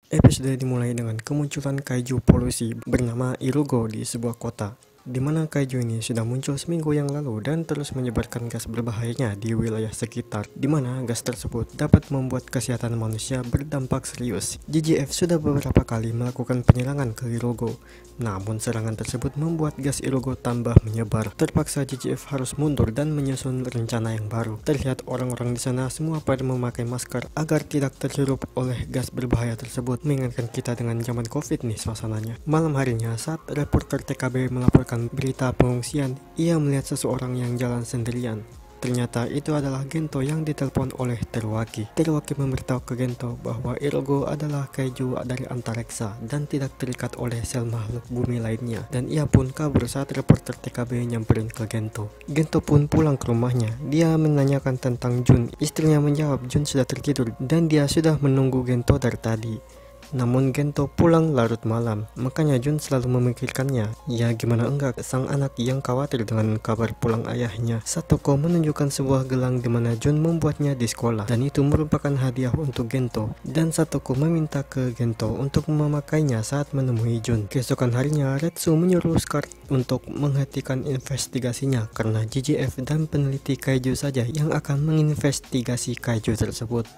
Episode dimulai dengan kemunculan kaiju polusi bernama Irugo di sebuah kota, di mana kaiju ini sudah muncul seminggu yang lalu dan terus menyebarkan gas berbahayanya di wilayah sekitar, di mana gas tersebut dapat membuat kesehatan manusia berdampak serius. JJF sudah beberapa kali melakukan penyerangan ke Irugo, namun serangan tersebut membuat gas Irugo tambah menyebar. Terpaksa JJF harus mundur dan menyusun rencana yang baru. Terlihat orang-orang di sana semua pada memakai masker agar tidak terhirup oleh gas berbahaya tersebut. Mengingatkan kita dengan zaman COVID nih suasananya. Malam harinya saat reporter TKB melaporkan berita pengungsian, ia melihat seseorang yang jalan sendirian. Ternyata itu adalah Gento yang ditelepon oleh Teruaki. Teruaki memberitahu ke Gento bahwa Irugo adalah kaiju dari antariksa dan tidak terikat oleh sel makhluk bumi lainnya, dan ia pun kabur saat reporter TKB nyamperin ke Gento. Gento pun pulang ke rumahnya. Dia menanyakan tentang Jun. Istrinya menjawab Jun sudah tertidur dan dia sudah menunggu Gento dari tadi. Namun Gento pulang larut malam, makanya Jun selalu memikirkannya. Ya gimana enggak, sang anak yang khawatir dengan kabar pulang ayahnya. Satoko menunjukkan sebuah gelang di mana Jun membuatnya di sekolah, dan itu merupakan hadiah untuk Gento. Dan Satoko meminta ke Gento untuk memakainya saat menemui Jun. Keesokan harinya, Retsu menyuruh Scar untuk menghentikan investigasinya karena JJF dan peneliti kaiju saja yang akan menginvestigasi kaiju tersebut.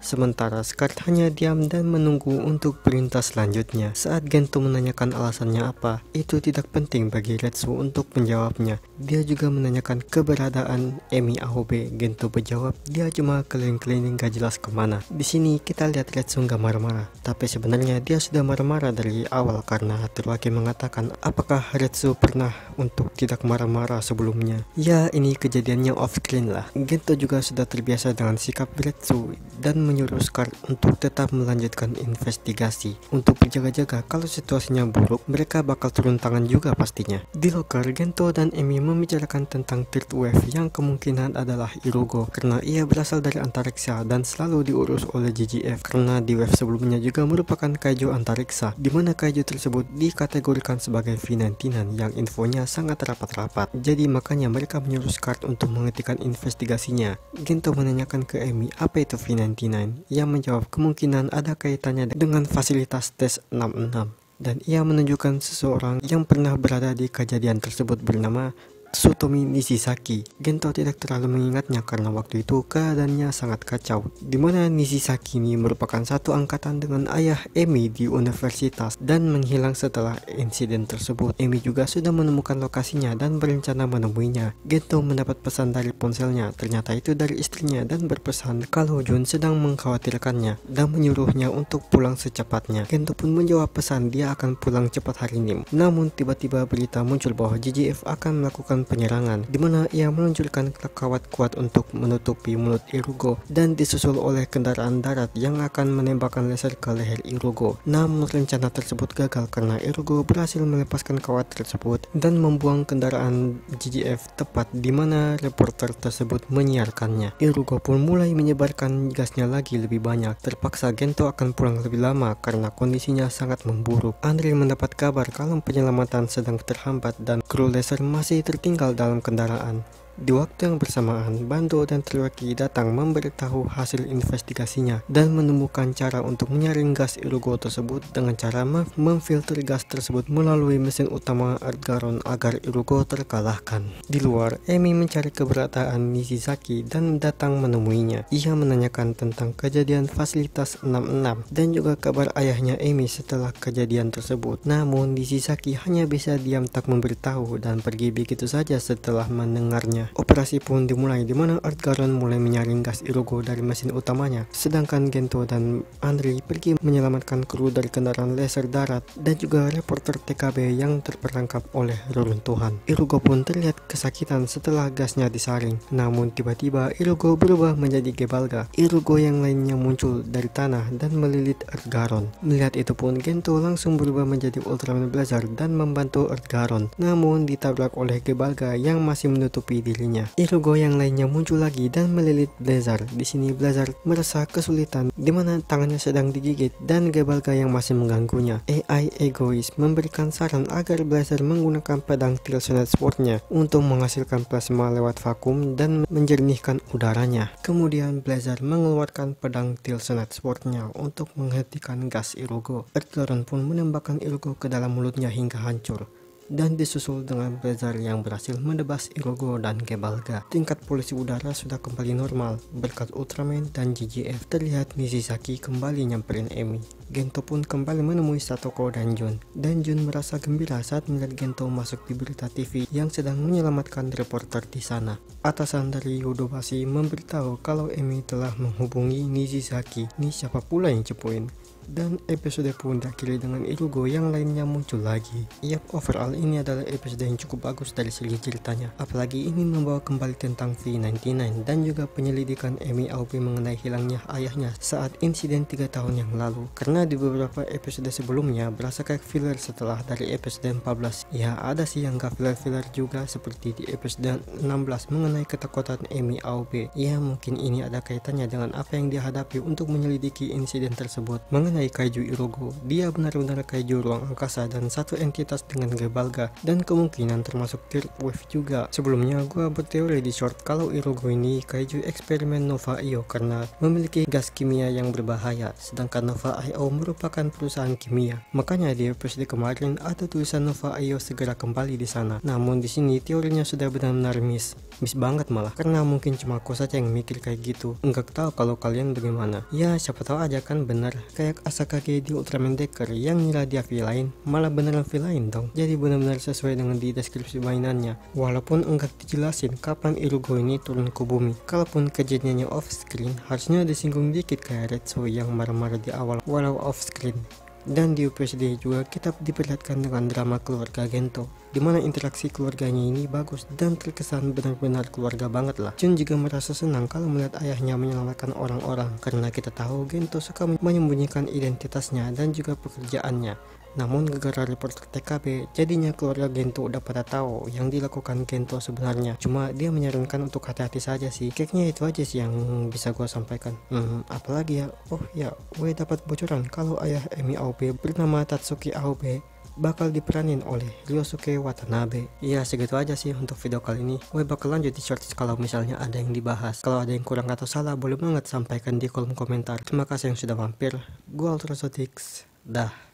Sementara Scar hanya diam dan menunggu untuk perintah selanjutnya. Saat Gento menanyakan alasannya apa, itu tidak penting bagi Retsu untuk menjawabnya. Dia juga menanyakan keberadaan Emi Aobe. Gento berjawab dia cuma keliling-keliling gak jelas kemana. Di sini kita lihat Retsu gak marah-marah, tapi sebenarnya dia sudah marah-marah dari awal karena Teruaki mengatakan apakah Retsu pernah untuk tidak marah-marah sebelumnya. Ya ini kejadiannya off screen lah. Gento juga sudah terbiasa dengan sikap Retsu dan menyuruh Scar untuk tetap melanjutkan investigasi. Untuk berjaga-jaga kalau situasinya buruk, mereka bakal turun tangan juga pastinya. Di loker, Gento dan Emi membicarakan tentang third wave yang kemungkinan adalah Irugo karena ia berasal dari antariksa dan selalu diurus oleh JJF karena di wave sebelumnya juga merupakan kaiju antariksa, di mana kaiju tersebut dikategorikan sebagai V99 yang infonya sangat rapat-rapat. Jadi makanya mereka menyuruh Scar untuk menghentikan investigasinya. Gento menanyakan ke Emi apa itu V99. Ia menjawab kemungkinan ada kaitannya dengan fasilitas tes 66, dan ia menunjukkan seseorang yang pernah berada di kejadian tersebut bernama Tsutomi Nishisaki. Gento tidak terlalu mengingatnya karena waktu itu keadaannya sangat kacau, di mana Nishisaki ini merupakan satu angkatan dengan ayah Emi di universitas dan menghilang setelah insiden tersebut. Emi juga sudah menemukan lokasinya dan berencana menemuinya. Gento mendapat pesan dari ponselnya, ternyata itu dari istrinya, dan berpesan kalau Jun sedang mengkhawatirkannya dan menyuruhnya untuk pulang secepatnya. Gento pun menjawab pesan dia akan pulang cepat hari ini. Namun tiba-tiba berita muncul bahwa JJF akan melakukan penyerangan, di mana ia meluncurkan kawat kuat untuk menutupi mulut Irugo dan disusul oleh kendaraan darat yang akan menembakkan laser ke leher Irugo. Namun rencana tersebut gagal karena Irugo berhasil melepaskan kawat tersebut dan membuang kendaraan JJF tepat di mana reporter tersebut menyiarkannya. Irugo pun mulai menyebarkan gasnya lagi lebih banyak. Terpaksa Gento akan pulang lebih lama karena kondisinya sangat memburuk. Andre mendapat kabar kalau penyelamatan sedang terhambat dan kru laser masih tertinggal dalam kendaraan. Di waktu yang bersamaan, Bando dan Teruaki datang memberitahu hasil investigasinya dan menemukan cara untuk menyaring gas Irugo tersebut dengan cara memfilter gas tersebut melalui mesin utama Earthgaron agar Irugo terkalahkan. Di luar, Emi mencari keberadaan Nishisaki dan datang menemuinya. Ia menanyakan tentang kejadian fasilitas 66 dan juga kabar ayahnya Emi setelah kejadian tersebut. Namun Nishisaki hanya bisa diam tak memberitahu dan pergi begitu saja setelah mendengarnya. Operasi pun dimulai di mana Earthgaron mulai menyaring gas Irugo dari mesin utamanya, sedangkan Gento dan Andre pergi menyelamatkan kru dari kendaraan laser darat dan juga reporter TKB yang terperangkap oleh reruntuhan. Irugo pun terlihat kesakitan setelah gasnya disaring, namun tiba-tiba Irugo berubah menjadi Gebalga. Irugo yang lainnya muncul dari tanah dan melilit Earthgaron. Melihat itu pun Gento langsung berubah menjadi Ultraman Blazer dan membantu Earthgaron, namun ditabrak oleh Gebalga yang masih menutupi dirinya. Irugo yang lainnya muncul lagi dan melilit Blazer. Di sini Blazer merasa kesulitan di mana tangannya sedang digigit dan Gebalga yang masih mengganggunya. AI egois memberikan saran agar Blazer menggunakan pedang Tilsonet Sword-nya untuk menghasilkan plasma lewat vakum dan menjernihkan udaranya. Kemudian Blazer mengeluarkan pedang Tilsonet Sword-nya untuk menghentikan gas Irugo. Earthgaren pun menembakkan Irugo ke dalam mulutnya hingga hancur, dan disusul dengan Blazer yang berhasil menebas Irugo dan Gebalga. Tingkat polusi udara sudah kembali normal berkat Ultraman dan GGF. Terlihat Nishizaki kembali nyamperin Emi. Gento pun kembali menemui Satoko dan Jun merasa gembira saat melihat Gento masuk di berita TV yang sedang menyelamatkan reporter di sana. Atasan dari Yodobashi memberitahu kalau Emi telah menghubungi Nishizaki. Ini siapa pula yang cepuin? Dan episode pun diakhiri dengan Irugo yang lainnya muncul lagi. Yap, overall ini adalah episode yang cukup bagus dari segi ceritanya. Apalagi ini membawa kembali tentang V99 dan juga penyelidikan Emi Aobe mengenai hilangnya ayahnya saat insiden 3 tahun yang lalu. Karena di beberapa episode sebelumnya berasa kayak filler setelah dari episode 14. Ya ada sih yang gak filler-filler juga seperti di episode 16 mengenai ketakutan Emi Aobe. Ya mungkin ini ada kaitannya dengan apa yang dihadapi untuk menyelidiki insiden tersebut. Mengenai kaiju Irugo, dia benar-benar kaiju ruang angkasa dan satu entitas dengan Gebalga dan kemungkinan termasuk third wave juga. Sebelumnya gua berteori di short kalau Irugo ini kaiju eksperimen Nova Io karena memiliki gas kimia yang berbahaya, sedangkan Nova Io merupakan perusahaan kimia. Makanya di episode kemarin ada tulisan Nova Io segera kembali di sana. Namun di sini teorinya sudah benar-benar miss banget malah, karena mungkin cuma aku saja yang mikir kayak gitu. Enggak tahu kalau kalian bagaimana. Ya siapa tahu aja kan benar. Kayak Asakage di Ultraman Decker yang ngira dia villain, malah beneran villain dong. Jadi benar-benar sesuai dengan di deskripsi mainannya. Walaupun enggak dijelasin kapan Irugo ini turun ke bumi. Kalaupun kejadiannya off screen, harusnya disinggung dikit kayak Retsu yang marah-marah di awal walau off screen. Dan di episode juga kita diperlihatkan dengan drama keluarga Gento, dimana interaksi keluarganya ini bagus dan terkesan benar-benar keluarga banget lah. Jun juga merasa senang kalau melihat ayahnya menyelamatkan orang-orang, karena kita tahu Gento suka menyembunyikan identitasnya dan juga pekerjaannya. Namun gara-gara reporter TKP, jadinya keluarga Gento udah pada tahu yang dilakukan Gento sebenarnya. Cuma dia menyarankan untuk hati-hati saja sih. Kayaknya itu aja sih yang bisa gue sampaikan. Apalagi ya, oh ya, gue dapat bocoran kalau ayah Emi Aobe bernama Tatsuki Aobe bakal diperanin oleh Ryosuke Watanabe. Ya segitu aja sih untuk video kali ini. Gue bakal lanjut di shorts kalau misalnya ada yang dibahas. Kalau ada yang kurang atau salah boleh banget sampaikan di kolom komentar. Terima kasih yang sudah mampir. Gue Ultrasotix. Dah.